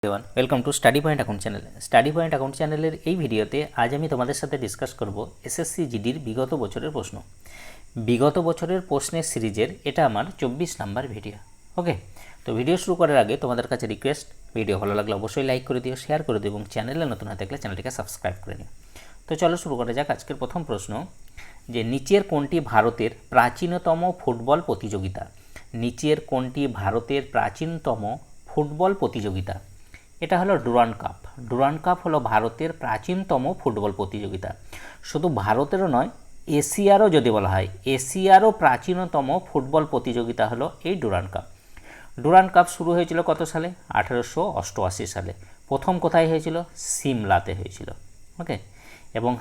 Welcome to study point account channel. Study point account চ্যানেলের এই ভিডিওতে আজ আমি তোমাদের সাথে ডিসকাস করব এসএসসি জিডির বিগত বছরের প্রশ্ন। বিগত বছরের প্রশ্নের সিরিজের এটা আমার 24 নাম্বার ভিডিও। ওকে, তো ভিডিও শুরু করার আগে তোমাদের কাছে রিকোয়েস্ট, ভিডিও ভালো লাগলে অবশ্যই লাইক করে দিও, শেয়ার করে দিও এবং চ্যানেলে নতুন হয়ে থাকলে চ্যানেলটিকে সাবস্ক্রাইব করে নিও। তো চলো শুরু করা যাক আজকের প্রথম প্রশ্ন, যে নিচের কোনটি ভারতের প্রাচীনতম ফুটবল প্রতিযোগিতা? নিচের কোনটি ভারতের প্রাচীনতম ফুটবল প্রতিযোগিতা? এটা হলো ডুরান্ড কাপ। ডুরান্ড কাপ হলো ভারতের প্রাচীনতম ফুটবল প্রতিযোগিতা। শুধু ভারতেরও নয়, এশিয়ারও যদি বলা হয়, এশিয়ারও প্রাচীনতম ফুটবল প্রতিযোগিতা হলো এই ডুরান্ড কাপ। ডুরান্ড কাপ শুরু হয়েছিল কত সালে? 1888 সালে। প্রথম কোথায় হয়েছিল? সিমলাতে হয়েছিল। ওকে, এবং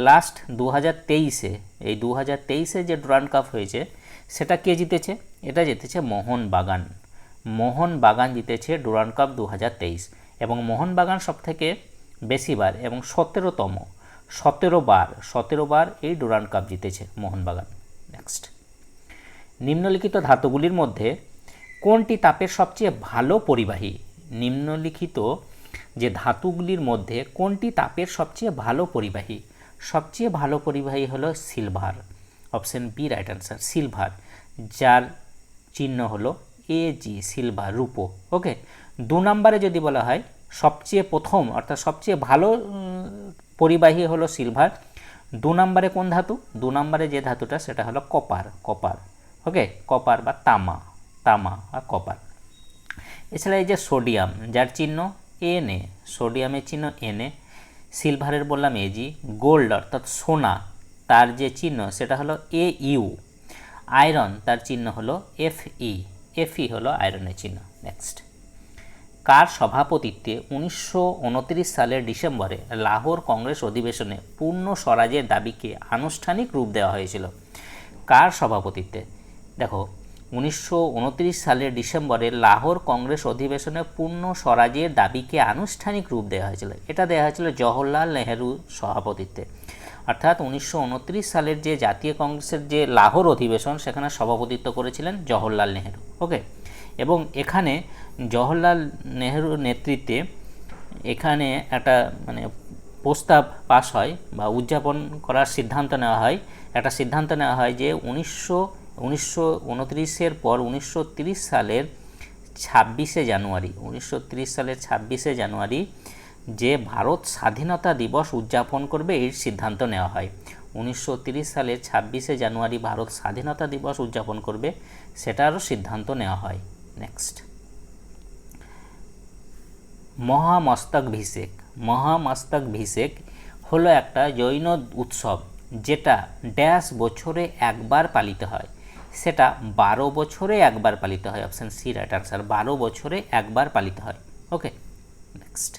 লাস্ট 2023-এ, এই 2023-এ যে ডুরান্ড কাপ হয়েছে সেটা কে জিতেছে? এটা জিতেছে মোহনবাগান। মোহনবাগান জিতেছে ডুরান্ড কাপ 2023, এবং মোহনবাগান সবথেকে বেশিবার এবং 17বার এই ডুরান্ড কাপ জিতেছে মোহনবাগান। নেক্সট, নিম্নলিখিত ধাতুগুলির মধ্যে কোনটি তাপের সবচেয়ে ভালো পরিবাহী? নিম্নলিখিত যে ধাতুগুলির মধ্যে কোনটি তাপের সবচেয়ে ভালো পরিবাহী? সবচেয়ে ভালো পরিবাহী হলো silver. Option B right answer, silver, যার চিহ্ন হলো এজি, সিলভার, রূপো। ওকে, 2 নম্বরে যদি বলা হয় সবচেয়ে প্রথম অর্থাৎ সবচেয়ে ভালো পরিবাহী হলো সিলভার। 2 নম্বরে কোন ধাতু? 2 নম্বরে যে ধাতুটা সেটা হলো কপার। ওকে, কপার বা তামা বা কপার। এছাড়া এই যে সোডিয়াম, যার চিহ্ন এনএ, সোডিয়ামের চিহ্ন এনএ, সিলভারের বললাম এজি, গোল্ড অর্থাৎ সোনা, তার যে চিহ্ন সেটা হলো এইউ, আয়রন তার চিহ্ন হলো এফই হলো আয়রনের চিহ্ন। নেক্সট, কার সভাপতিত্বে 1929 সালের ডিসেম্বরে লাহোর কংগ্রেস অধিবেশনে পূর্ণ স্বরাজের দাবিকে আনুষ্ঠানিক রূপ দেওয়া হয়েছিল? কার সভাপতিত্বে? দেখো, 1929 সালের ডিসেম্বরে লাহোর কংগ্রেস অধিবেশনে পূর্ণ স্বরাজের দাবিকে আনুষ্ঠানিক রূপ দেওয়া হয়েছিল। এটা দেওয়া হয়েছিল জওহরলাল নেহেরুর সভাপতিত্বে। অর্থাৎ 1929 সালের যে জাতীয় কংগ্রেসের যে লাহোর অধিবেশন, সেখানে সভাপতিত্ব করেছিলেন জওহরলাল নেহেরু। ওকে, এবং এখানে জওহরলাল নেহেরুর নেতৃত্বে এখানে একটা প্রস্তাব পাস হয় বা উদযাপন করার সিদ্ধান্ত নেওয়া হয়। একটা সিদ্ধান্ত নেওয়া হয় যে 1929-এর পর 1930 সালের 26শে জানুয়ারি যে ভারত স্বাধীনতা দিবস উদযাপন করবে, এর সিদ্ধান্ত নেওয়া হয়। 1930 সালের 26শে জানুয়ারি ভারত স্বাধীনতা দিবস উদযাপন করবে, সেটারও সিদ্ধান্ত নেওয়া হয়। নেক্সট, মহামস্তকাভিষেক হলো একটা জৈন উৎসব যেটা ড্যাশ বছরে একবার পালিত হয়। সেটা 12 বছরে একবার পালিত হয়। অপশান সি রাইট আনসার, 12 বছরে একবার পালিত হয়। ওকে, নেক্সট,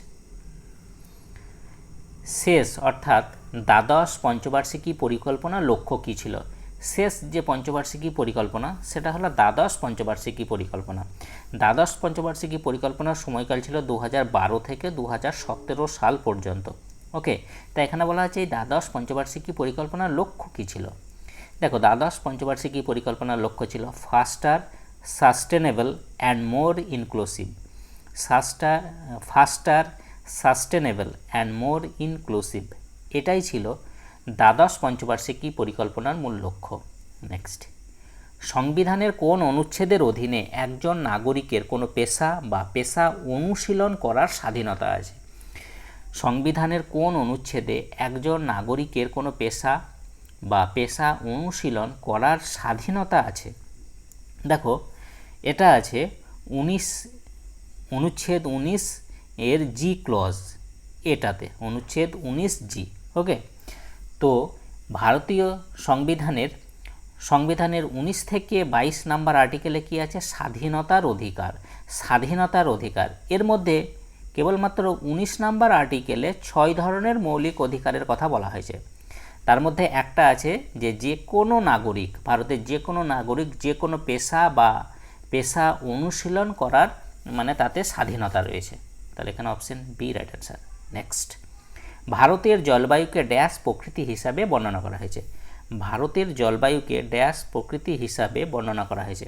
শেষ অর্থাৎ দ্বাদশ পঞ্চবার্ষিকী পরিকল্পনার লক্ষ্য কী ছিল? শেষ যে পঞ্চবার্ষিকী পরিকল্পনা সেটা হলো দ্বাদশ পঞ্চবার্ষিকী পরিকল্পনা। দ্বাদশ পঞ্চবার্ষিকী পরিকল্পনার সময়কাল ছিল 2012 থেকে 2017 সাল পর্যন্ত। ওকে, তাই এখানে বলা হচ্ছে এই দ্বাদশ পঞ্চবার্ষিকী পরিকল্পনার লক্ষ্য কী ছিল? দেখো, দ্বাদশ পঞ্চবার্ষিকী পরিকল্পনার লক্ষ্য ছিল ফাস্টার, sustainable and more inclusive. ফাস্টার, sustainable and more inclusive, এটাই ছিল দ্বাদশ পঞ্চবার্ষিকী পরিকল্পনার মূল লক্ষ্য। নেক্সট, সংবিধানের কোন অনুচ্ছেদের অধীনে একজন নাগরিকের কোনো পেশা বা পেশা অনুশীলন করার স্বাধীনতা আছে? সংবিধানের কোন অনুচ্ছেদে একজন নাগরিকের কোনো পেশা বা পেশা অনুশীলন করার স্বাধীনতা আছে? দেখো, এটা আছে অনুচ্ছেদ 19 এর জি ক্লজ, এটাতে অনুচ্ছেদ 19G। ওকে, তো ভারতীয় সংবিধানের 19 থেকে 22 নাম্বার আর্টিকেলে কি আছে? স্বাধীনতার অধিকার। এর মধ্যে কেবলমাত্র 19 নাম্বার আর্টিকেলে 6 ধরনের মৌলিক অধিকারের কথা বলা হয়েছে। তার মধ্যে একটা আছে যে কোনো নাগরিক, ভারতের যে কোনো নাগরিক যে কোনো পেশা বা পেশা অনুশীলন করার তাতে স্বাধীনতা রয়েছে। তাহলে এখানে option B right answer. Next, ভারতের জলবায়ুকে ড্যাশ প্রকৃতি হিসাবে বর্ণনা করা হয়েছে। ভারতের জলবায়ুকে ড্যাশ প্রকৃতি হিসাবে বর্ণনা করা হয়েছে।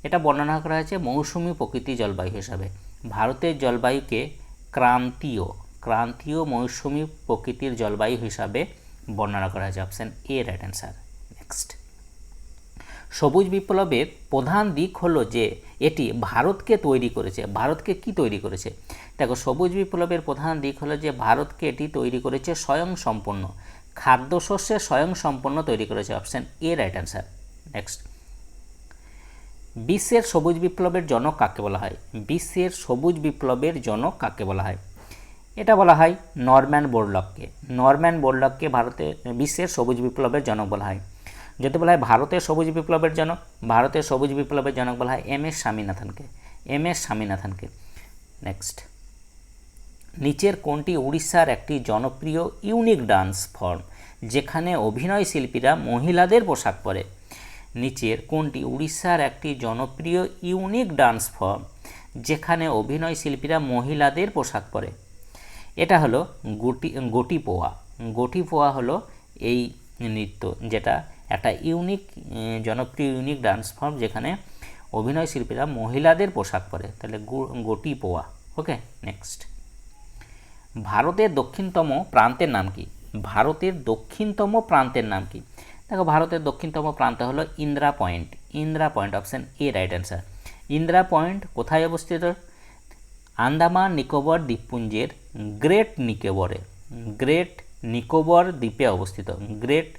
এটা বর্ণনা করা হয়েছে মৌসুমী প্রকৃতি জলবায়ু হিসাবে। ভারতের জলবায়ুকে ক্রান্তীয় ক্রান্তীয় মৌসুমী প্রকৃতির জলবায়ু হিসাবে বর্ণনা করা হয়েছে। Option A right answer. Next, সবুজ বিপ্লবের প্রধান দিক হলো যে এটি ভারতকে তৈরি করেছে। ভারতকে কি তৈরি করেছে? দেখো, সবুজ বিপ্লবের প্রধান দিক হলো যে ভারতকে এটি তৈরি করেছে স্বয়ংসম্পূর্ণ, খাদ্যশস্যে স্বয়ংসম্পূর্ণ তৈরি করেছে। Option A right answer. Next, বিশ্বের সবুজ বিপ্লবের জনক কাকে বলা হয়? বিশ্বের সবুজ বিপ্লবের জনক কাকে বলা হয়? এটা বলা হয় নরম্যান বোরলগকে। নরম্যান বোরলগকে বিশ্বের সবুজ বিপ্লবের জনক বলা হয়। যদি বলা হয় ভারতের সবুজ বিপ্লবের জনক, ভারতের সবুজ বিপ্লবের জনক বলা হয় এম এস স্বামীনাথনকে। এম এস স্বামীনাথনকে। নেক্সট, নিচের কোনটি উড়িষ্যার একটি জনপ্রিয় ইউনিক ডান্স ফর্ম যেখানে অভিনয় শিল্পীরা মহিলাদের পোশাক পরে? নিচের কোনটি উড়িষ্যার একটি জনপ্রিয় ইউনিক ডান্স ফর্ম যেখানে অভিনয় শিল্পীরা মহিলাদের পোশাক পরে? এটা হলো গোটিপোয়া। গোটিপোয়া হলো এই নৃত্য, যেটা একটা ইউনিক জনপ্রিয় ইউনিক ডান্স ফর্ম যেখানে অভিনয় শিল্পীরা মহিলাদের পোশাক পরে। তাহলে গোটিপোয়া। ওকে। নেক্সট, ভারতের দক্ষিণতম প্রান্তের নাম কি? ভারতের দক্ষিণতম প্রান্তের নাম কি? দেখো, ভারতের দক্ষিণতম প্রান্ত হলো Indira point. Indira point. Option A right answer. Indira point কোথায় অবস্থিত? আন্দামান নিকোবর দ্বীপপুঞ্জের গ্রেট নিকোবর দ্বীপে অবস্থিত। গ্রেট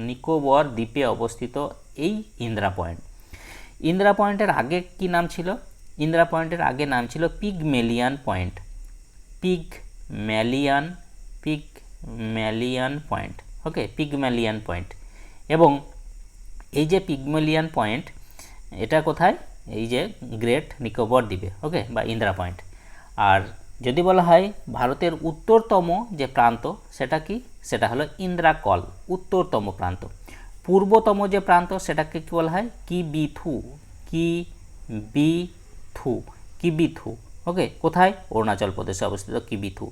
নিকোবর দ্বীপে অবস্থিত এই ইন্দিরা পয়েন্ট। ইন্দিরা পয়েন্টের আগে কি নাম ছিল? ইন্দিরা পয়েন্টের আগে নাম ছিল পিগমেলিয়ান পয়েন্ট। পিগমেলিয়ান পয়েন্ট। ওকে, পিগমেলিয়ান পয়েন্ট। এবং এই যে পিগমেলিয়ান পয়েন্ট, এটা কোথায়? এই যে গ্রেট নিকোবর দ্বীপে। ওকে, বা ইন্দিরা পয়েন্ট। আর যদি বলা হয় ভারতের উত্তরতম যে প্রান্ত, সেটা কি? সেটা হলো ইন্দ্রাকল, উত্তরতম প্রান্ত। পূর্বতম যে প্রান্ত সেটাকে কি বলা হয়? কিবিথু। ওকে, কোথায়? অরুণাচল প্রদেশে অবস্থিত কিবিথু।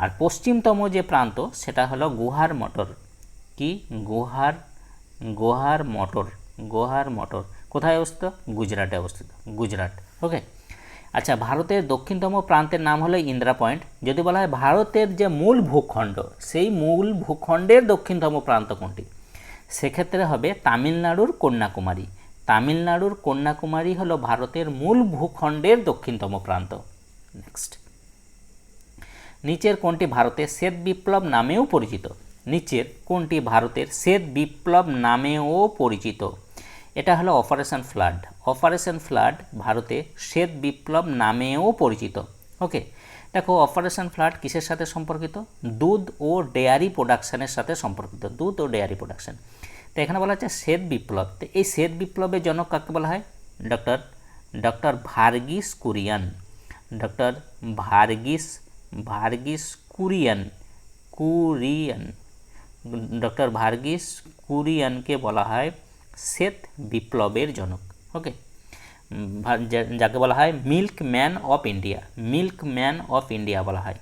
আর পশ্চিমতম যে প্রান্ত সেটা হলো গুহার মটর। কোথায় অবস্থিত? গুজরাটে অবস্থিত। গুজরাট। ওকে। আচ্ছা, ভারতের দক্ষিণতম প্রান্তের নাম হলো ইন্দিরা পয়েন্ট। যদি বলা হয় ভারতের যে মূল ভূখণ্ড, সেই মূল ভূখণ্ডের দক্ষিণতম প্রান্ত কোনটি? সেক্ষেত্রে হবে তামিলনাড়ুর কন্যাকুমারী। তামিলনাড়ুর কন্যাকুমারী হলো ভারতের মূল ভূখণ্ডের দক্ষিণতম প্রান্ত। নেক্সট, নিচের কোনটি ভারতের শ্বেত বিপ্লব নামেও পরিচিত? নিচের কোনটি ভারতের শ্বেত বিপ্লব নামেও পরিচিত? এটা হলো অপারেশন ফ্লাড। অপারেশন ফ্লাড ভারতে শ্বেত বিপ্লব নামেও পরিচিত। ওকে, দেখো, অপারেশন ফ্লাড কিসের সাথে সম্পর্কিত? দুধ ও ডেয়ারি প্রোডাকশানের সাথে সম্পর্কিত। দুধ ও ডেয়ারি প্রোডাকশান। তো এখানে বলা হচ্ছে শ্বেত বিপ্লব। তো এই শ্বেত বিপ্লবের জনক কাকে বলা হয়? Doctor Varghese Kurien. Doctor Varghese doctor Varghese কুরিয়ানকে বলা হয় শ্বেত বিপ্লবের জনক। ওকে, যাকে বলা হয় মিল্কম্যান অফ ইন্ডিয়া বলা হয়।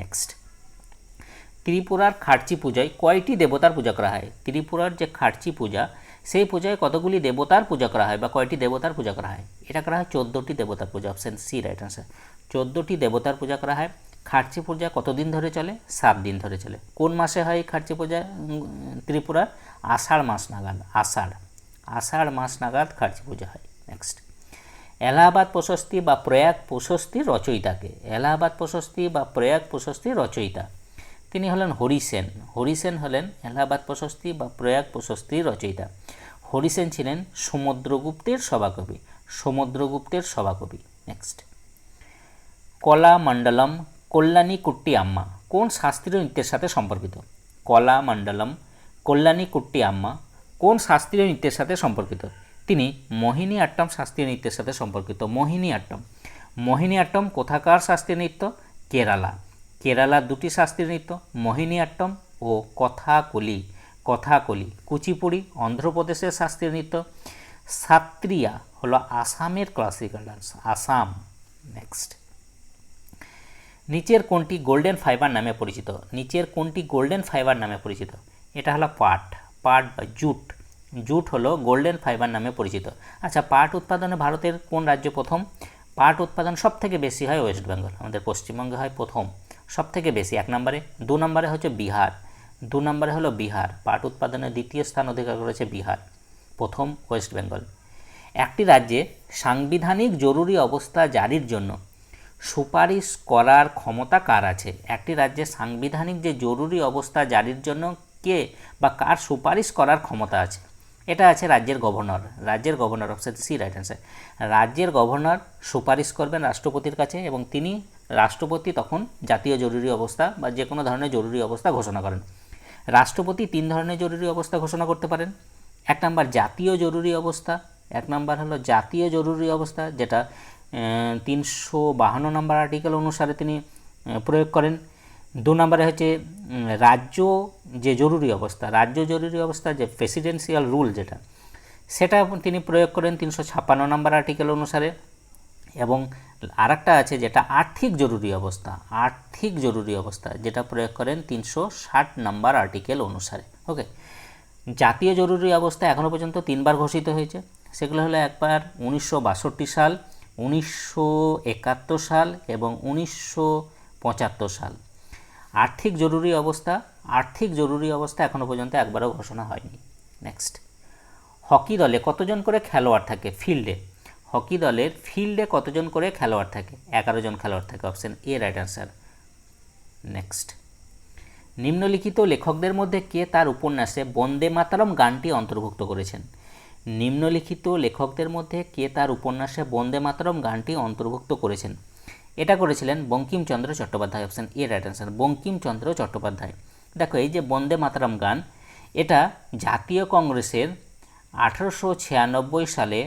নেক্সট, ত্রিপুরার খার্চি পূজায় কয়টি দেবতার পূজা করা হয়? ত্রিপুরার যে খার্চি পূজা, সেই পূজায় কতগুলি দেবতার পূজা করা হয় বা কয়টি দেবতার পূজা করা হয়? এটা করা হয় 14টি দেবতার পূজা। Option C right answer. 14টি দেবতার পূজা করা হয়। খার্চি পূজা কতদিন ধরে চলে? 7 দিন ধরে চলে। কোন মাসে হয় খার্চি পূজা ত্রিপুরার? আষাঢ় মাস নাগাদ খার্চি পূজা হয়। নেক্সট, এলাহাবাদ প্রশস্তি বা প্রয়াগ প্রশস্তির রচয়িতাকে? এলাহাবাদ প্রশস্তি বা প্রয়াগ প্রশস্তির রচয়িতা তিনি হলেন হরিসেন। হরিসেন হলেন এলাহাবাদ প্রশস্তি বা প্রয়াগ প্রশস্তির রচয়িতা। হরিসেন ছিলেন সমুদ্রগুপ্তের সভাকবি। নেক্সট, কলামণ্ডলম কল্যাণী কুট্টি আম্মা কোন শাস্ত্রীয় নৃত্যের সাথে সম্পর্কিত? কলামণ্ডলম কল্যাণী কুট্টি আম্মা কোন শাস্ত্রীয় নৃত্যের সাথে সম্পর্কিত? তিনি মোহিনী আট্টম শাস্ত্রীয় নৃত্যের সাথে সম্পর্কিত। মোহিনী আট্টম কোথাকার শাস্ত্রীয় নৃত্য? কেরালার দুটি শাস্ত্রীয় নৃত্য, মোহিনী আট্টম ও কথাকলি। কুচিপুড়ি অন্ধ্রপ্রদেশের শাস্ত্রীয় নৃত্য। সাত্রিয়া হলো আসামের ক্লাসিক্যাল ডান্স। আসাম। নেক্সট, নিচের কোনটি গোল্ডেন ফাইবার নামে পরিচিত? এটা হলো পাট বা জুট হলো গোল্ডেন ফাইবার নামে পরিচিত। আচ্ছা, পাট উৎপাদনে ভারতের কোন রাজ্য প্রথম? পাট উৎপাদন সব থেকে বেশি হয় ওয়েস্ট বেঙ্গল, আমাদের পশ্চিমবঙ্গে হয় প্রথম সব থেকে বেশি 1 নম্বরে। 2 নম্বরে হচ্ছে বিহার, 2 নম্বরে হলো বিহার, পাট উৎপাদনে দ্বিতীয় স্থান অধিকার করেছে বিহার, প্রথম ওয়েস্ট বেঙ্গল। একটি রাজ্যে সাংবিধানিক জরুরি অবস্থা জারির জন্য সুপারিশ করার ক্ষমতা কার আছে? একটি রাজ্যে সাংবিধানিক যে জরুরি অবস্থা জারির জন্য কে বা কার সুপারিশ করার ক্ষমতা আছে? এটা আছে রাজ্যের গভর্নর, রাজ্যের governor, option C right answer. রাজ্যের গভর্নর সুপারিশ করবেন রাষ্ট্রপতির কাছে এবং তিনি রাষ্ট্রপতি তখন জাতীয় জরুরি অবস্থা বা যে কোনো ধরনের জরুরি অবস্থা ঘোষণা করেন। রাষ্ট্রপতি 3 ধরনের জরুরি অবস্থা ঘোষণা করতে পারেন। 1 নম্বর জাতীয় জরুরি অবস্থা, 1 নম্বর হলো জাতীয় জরুরি অবস্থা যেটা 352 নম্বর আর্টিকেল অনুসারে তিনি প্রয়োগ করেন। 2 নম্বরে হচ্ছে রাজ্য যে জরুরি অবস্থা, রাজ্য জরুরি অবস্থা যে প্রেসিডেন্সিয়াল রুল যেটা, সেটা তিনি প্রয়োগ করেন 356 নম্বর আর্টিকেল অনুসারে। এবং আরেকটা আছে যেটা আর্থিক জরুরি অবস্থা, আর্থিক জরুরি অবস্থা যেটা প্রয়োগ করেন 360 নম্বর আর্টিকেল অনুসারে। ওকে, জাতীয় জরুরি অবস্থা এখনও পর্যন্ত 3বার ঘোষিত হয়েছে, সেগুলো হলো একবার 1962 সাল, 1971 সাল এবং 1975 সাল। আর্থিক জরুরি অবস্থা এখনও পর্যন্ত একবারও ঘোষণা হয়নি। নেক্সট, হকি দলে কতজন করে খেলোয়াড় থাকে ফিল্ডে? হকি দলের ফিল্ডে কতজন করে খেলোয়াড় থাকে? 11 জন খেলোয়াড় থাকে, option A right answer. Next, নিম্নলিখিত লেখকদের মধ্যে কে তার উপন্যাসে বন্দে মাতরম গানটি অন্তর্ভুক্ত করেছেন? নিম্নলিখিত লেখকদের মধ্যে কে তার উপন্যাসে বন্দে মাতরম গানটি অন্তর্ভুক্ত করেছেন? এটা করেছিলেন Bankimchandra Chattopadhyay, option A right answer, Bankimchandra Chattopadhyay. দেখো, এই যে বন্দে মাতরম গান, এটা জাতীয় কংগ্রেসের 1896 সালে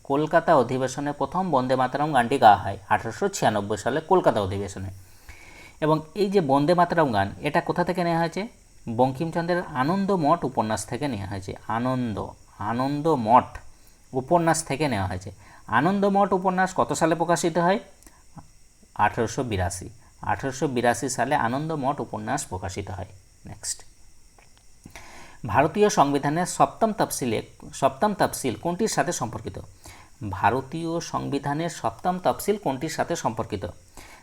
কলকাতা অধিবেশনে প্রথম বন্দে মাতরম গানটি গাওয়া হয় 1896 সালে কলকাতা অধিবেশনে। এবং এই যে বন্দে মাতরম গান, এটা কোথা থেকে নেওয়া হয়েছে? বঙ্কিমচন্দ্রের আনন্দমঠ উপন্যাস থেকে নেওয়া হয়েছে। আনন্দমঠ উপন্যাস থেকে নেওয়া হয়েছে। আনন্দমঠ উপন্যাস কত সালে প্রকাশিত হয়? 1882 সালে আনন্দমঠ উপন্যাস প্রকাশিত হয়। নেক্সট, ভারতীয় সংবিধানের সপ্তম তফসিল কোনটির সাথে সম্পর্কিত? ভারতীয় সংবিধানের 7ম তফসিল কোনটির সাথে সম্পর্কিত?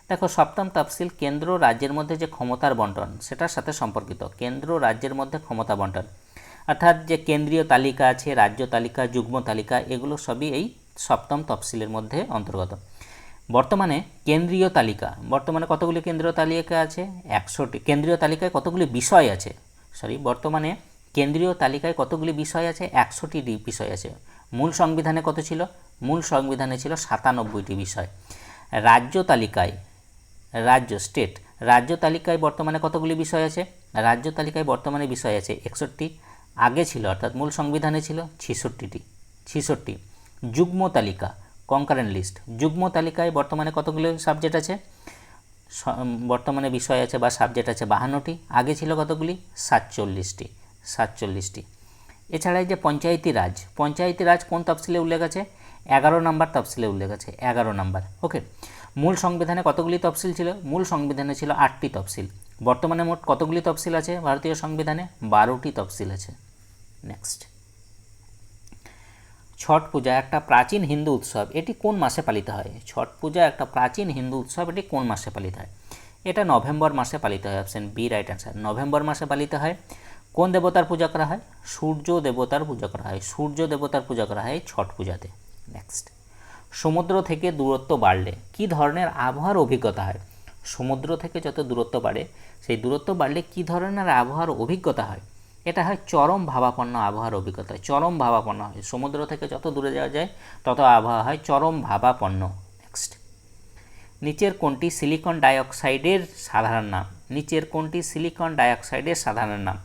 দেখো, 7ম তফসিল কেন্দ্র রাজ্যের মধ্যে যে ক্ষমতার বন্টন সেটার সাথে সম্পর্কিত। কেন্দ্র রাজ্যের মধ্যে ক্ষমতা বন্টন, অর্থাৎ যে কেন্দ্রীয় তালিকা আছে, রাজ্য তালিকা, যুগ্ম তালিকা, এগুলো সবই এই 7ম তফসিলের মধ্যে অন্তর্গত। বর্তমানে কতগুলি কেন্দ্রীয় তালিকা আছে? 100টি। কেন্দ্রীয় তালিকায় কতগুলি বিষয় আছে? বর্তমানে কেন্দ্রীয় তালিকায় কতগুলি বিষয় আছে? 100টি বিষয় আছে। মূল সংবিধানে কত ছিল? মূল সংবিধানে ছিল 97টি বিষয়। রাজ্য তালিকায় বর্তমানে কতগুলি বিষয় আছে? রাজ্য তালিকায় বর্তমানে বিষয় আছে 61টি। আগে ছিল, অর্থাৎ মূল সংবিধানে ছিল 66টি। যুগ্ম তালিকা, কনকারেন্ট লিস্ট, যুগ্ম তালিকায় বর্তমানে কতগুলো সাবজেক্ট আছে? বর্তমানে বিষয় আছে বা সাবজেক্ট আছে 52টি। আগে ছিল কতগুলি? 47টি। এছাড়া এই যে পঞ্চায়েতি রাজ কোন তফসিলে উল্লেখ আছে? 11 নম্বর তফসিলে উল্লেখ আছে, 11 নম্বর। ওকে, মূল সংবিধানে কতগুলি তফসিল ছিল? মূল সংবিধানে ছিল 8টি তফসিল। বর্তমানে মোট কতগুলি তফসিল আছে ভারতীয় সংবিধানে? 12টি তফসিল আছে। নেক্সট, ছট পূজা একটা প্রাচীন হিন্দু উৎসব, এটি কোন মাসে পালিত হয়? ছট পূজা একটা প্রাচীন হিন্দু উৎসব, এটি কোন মাসে পালিত হয়? এটা নভেম্বর মাসে পালিত হয়, option B right answer. November মাসে পালিত হয়। কোন দেবতার পূজা করা হয়? সূর্য দেবতার পূজা করা হয় ছট পূজাতে। নেক্সট, সমুদ্র থেকে দূরত্ব বাড়লে কী ধরনের আবহাওয়ার অভিজ্ঞতা হয়? সমুদ্র থেকে যত দূরত্ব বাড়ে, সেই দূরত্ব বাড়লে কী ধরনের আবহাওয়ার অভিজ্ঞতা হয়? এটা হয় চরম ভাবাপন্ন আবহাওয়ার অভিজ্ঞতা। চরম ভাবাপন্ন হয়, সমুদ্র থেকে যত দূরে যাওয়া যায় তত আবহাওয়া হয় চরম ভাবাপন্ন। নেক্সট, নিচের কোনটি সিলিকন ডাইঅক্সাইডের সাধারণ নাম?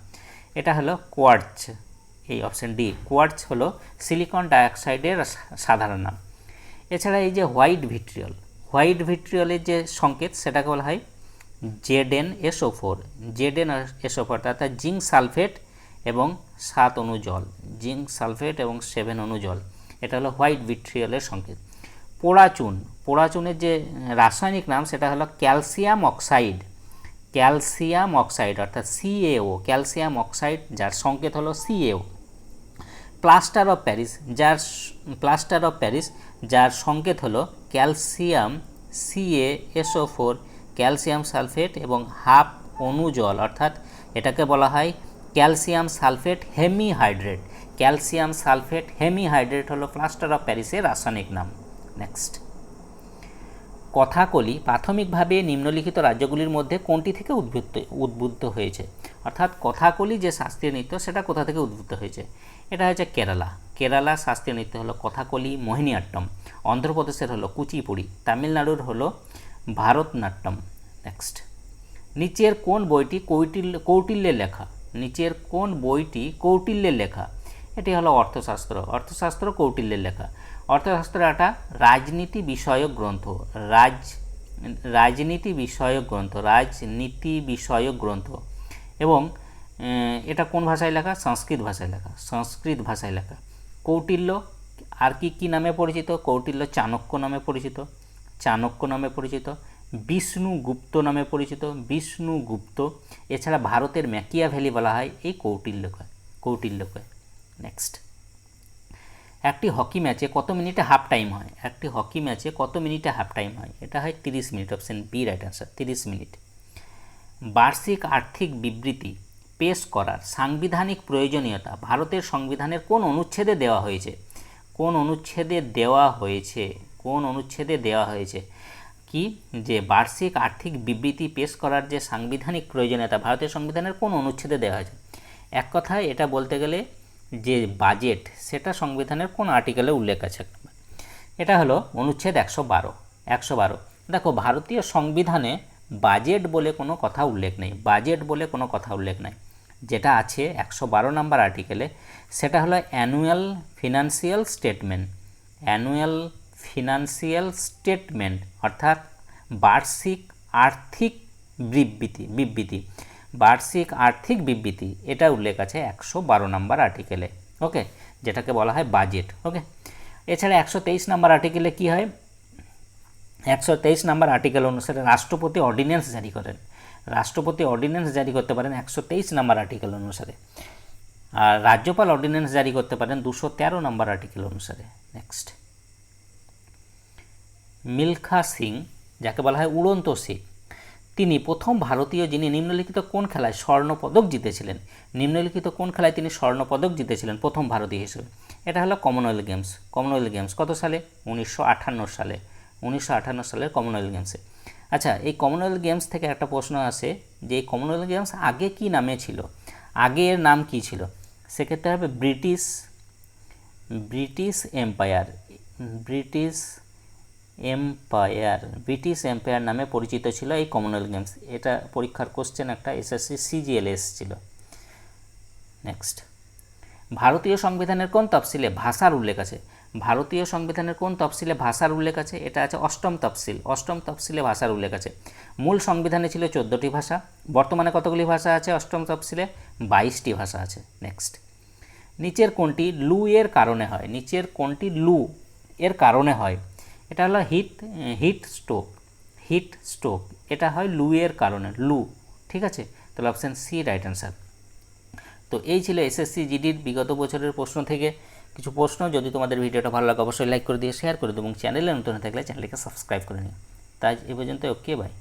এটা হলো কোয়ার্টজ, এই অপশন ডি, কোয়ার্টজ হলো সিলিকন ডাইঅক্সাইডের সাধারণ নাম। এছাড়া এই যে হোয়াইট ভিট্রিয়লের যে সংকেত সেটাকে বলা হয় ZnSO4, অর্থাৎ জিঙ্ক সালফেট এবং 7 অণু জল, 7 অণু জল, এটা হলো হোয়াইট ভিট্রিয়লের সংকেত। পোড়াচুনের যে রাসায়নিক নাম সেটা হলো ক্যালসিয়াম অক্সাইড, অর্থাৎ CaO, ক্যালসিয়াম অক্সাইড, যার সংকেত হলো CaO। প্লাস্টার অফ প্যারিস যার সংকেত হলো ক্যালসিয়াম CaSO4, ক্যালসিয়াম সালফেট এবং হাফ অণু জল, অর্থাৎ এটাকে বলা হয় calcium sulphate hemihydrate. Calcium sulphate hemihydrate হলো প্লাস্টার অফ প্যারিসের রাসায়নিক নাম। নেক্সট, কথাকলি প্রাথমিকভাবে নিম্নলিখিত রাজ্যগুলির মধ্যে কোনটি থেকে উদ্বুদ্ধ হয়েছে? অর্থাৎ কথাকলি যে শাস্ত্রীয় নৃত্য সেটা কোথা থেকে উদ্বুদ্ধ হয়েছে? এটা হচ্ছে কেরালা শাস্ত্রীয় নৃত্য হলো কথাকলি মোহিনীআট্টম, অন্ধ্রপ্রদেশের হলো কুচিপুড়ি, তামিলনাড়ুর হলো ভারতনাট্যম। নেক্সট, নিচের কোন বইটি কৌটিল্যের লেখা? নিচের কোন বইটি কৌটিল্যের লেখা? এটি হলো অর্থশাস্ত্র কৌটিল্যের লেখা। অর্থশাস্ত্র একটা রাজনীতি বিষয়ক গ্রন্থ এবং এটা কোন ভাষায় লেখা? সংস্কৃত ভাষায় লেখা। কৌটিল্য আর কি নামে পরিচিত? কৌটিল্য চাণক্য নামে পরিচিত, বিষ্ণুগুপ্ত নামে পরিচিত, এছাড়া ভারতের ম্যাকিয়াভেলি বলা হয় এই কৌটিল্যকে। নেক্সট, একটি হকি ম্যাচে কত মিনিটে হাফ টাইম হয়? এটা হয় 30 minute. Option B right answer, 30 minute. বার্ষিক আর্থিক বিবৃতি পেশ করার সাংবিধানিক প্রয়োজনীয়তা ভারতের সংবিধানের কোন অনুচ্ছেদে দেওয়া হয়েছে? কি যে বার্ষিক আর্থিক বিবৃতি পেশ করার যে সাংবিধানিক প্রয়োজনীয়তা ভারতের সংবিধানের কোন অনুচ্ছেদে দেওয়া হয়েছে? এক কথায় এটা বলতে গেলে যে বাজেট, সেটা সংবিধানের কোন আর্টিকেলে উল্লেখ আছে? এটা হলো অনুচ্ছেদ 112। দেখো, ভারতীয় সংবিধানে বাজেট বলে কোনো কথা উল্লেখ নেই। যেটা আছে 112 নম্বর আর্টিকেলে, সেটা হলো অ্যানুয়াল ফিনান্সিয়াল স্টেটমেন্ট, অর্থাৎ বার্ষিক আর্থিক বিবৃতি। এটা উল্লেখ আছে 112 নম্বর আর্টিকেলে, ওকে, যেটাকে বলা হয় বাজেট। ওকে, এছাড়া 123 নম্বর আর্টিকেলে কি হয়? 123 নম্বর আর্টিকেল অনুসারে রাষ্ট্রপতি অর্ডিন্যান্স জারি করতে পারেন 123 নম্বর আর্টিকেল অনুসারে, আর রাজ্যপাল অর্ডিন্যান্স জারি করতে পারেন 213 নম্বর আর্টিকেল অনুসারে। নেক্সট, মিলখা সিং, যাকে বলা হয় উড়ন্ত শিখ, তিনি প্রথম ভারতীয় যিনি নিম্নলিখিত কোন খেলায় স্বর্ণপদক জিতেছিলেন প্রথম ভারতীয় হিসেবে? এটা হলো কমনওয়েলথ গেমস। কত সালে? 1958 সালের কমনওয়েলথ গেমসে। আচ্ছা, এই কমনওয়েলথ গেমস থেকে একটা প্রশ্ন আসে যে এই কমনওয়েলথ গেমস আগে কি নামে ছিল? আগে এর নাম কি ছিল? সেক্ষেত্রে হবে ব্রিটিশ এম্পায়ার নামে পরিচিত ছিল এই কমনওয়েলথ গেমস। এটা পরীক্ষার কোশ্চেন একটা SSC CGL এসেছিল। নেক্সট, ভারতীয় সংবিধানের কোন তফসিলে ভাষার উল্লেখ আছে? এটা আছে অষ্টম তফসিলে ভাষার উল্লেখ আছে। মূল সংবিধানে ছিল 14টি ভাষা, বর্তমানে কতগুলি ভাষা আছে? অষ্টম তফসিলে 22টি ভাষা আছে। নেক্সট, নিচের কোনটি লু এর কারণে হয়? এটা হলো হিট স্ট্রোক, এটা হয় লু এর কারণে, ঠিক আছে? তাহলে অপশান সি রাইট অ্যান্সার। তো এই ছিল SSC জিডির বিগত বছরের প্রশ্ন থেকে কিছু প্রশ্ন। যদি তোমাদের ভিডিওটা ভালো লাগে অবশ্যই লাইক করে দিয়ে শেয়ার করে দেবো এবং চ্যানেলে নতুন থাকলে চ্যানেলটিকে সাবস্ক্রাইব করে নিও। তাই এ পর্যন্ত, ওকে, বাই।